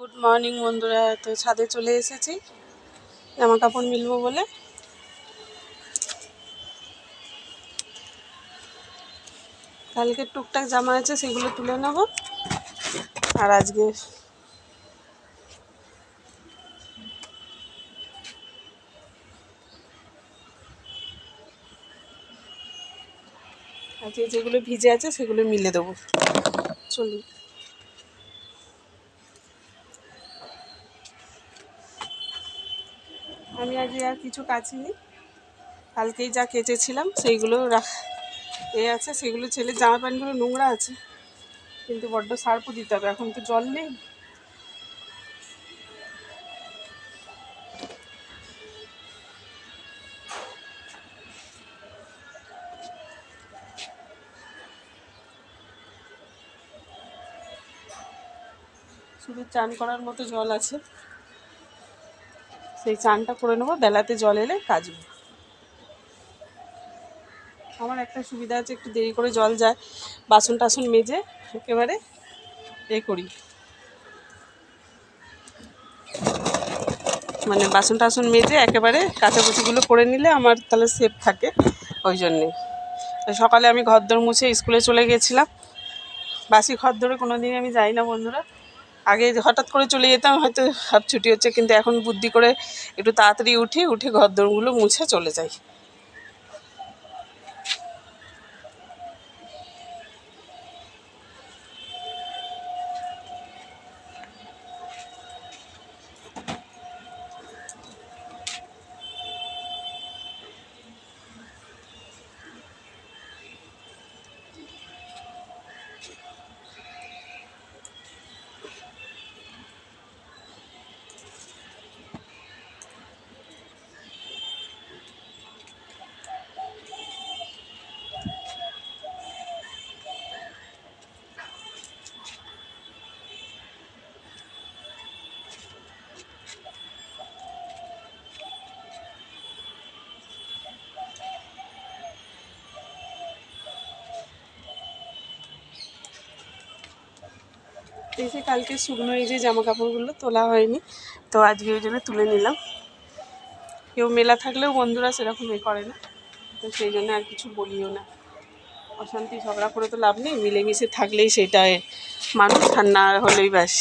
Good morning বন্ধুরা। তো ছাদে চলে এসেছি জামা কাপড় মিলবো বলে। কালকে টুকটাক জামা আছে সেগুলো তুলে নেব। আর আজকে যেগুলো ভিজে আছে সেগুলো মিলে দেবো। চলুন। আমি আজকে আর কিছু কাচিনি, কালকেই যা কেচেছিলাম সেইগুলো আছে। সেগুলো ছেলের জামা প্যান্টগুলো নোংরা আছে, কিন্তু বড্ড সার্ফও দিতে হবে, এখন তো জল নেই। শুধু চান করার মতো জল আছে, সেই চানটা করে নেবো। বেলাতে জল এলে কাচবো। আমার একটা সুবিধা আছে, একটু দেরি করে জল যায়, বাসন টাসন মেজে একেবারে করি, মানে বাসন টাসন মেজে একেবারে কাচাকুচিগুলো করে নিলে আমার তাহলে সেফ থাকে। ওই জন্যে সকালে আমি ঘরদোর মুছে স্কুলে চলে গেছিলাম। বাসি ঘরদোরে কোনো দিনই আমি যাই না বন্ধুরা। আগে হঠাৎ করে চলে যেতাম, হয়তো হাফ ছুটি হচ্ছে, কিন্তু এখন বুদ্ধি করে একটু তাড়াতাড়ি উঠে ঘরদোরগুলো মুছে চলে যাই। এই যে কালকে শুকনো এই যে জামা কাপড়গুলো তোলা হয়নি, তো আজকে ওই জন্য তুলে নিলাম। কেউ মেলা থাকলেও বন্ধুরা সেরকম করে না, তো সেই জন্য আর কিছু বলিও না। অশান্তি ঝগড়া করে তো লাভ নেই, মিলেমিশে থাকলেই সেটাই মানুষ, আর না হলেই ব্যাস।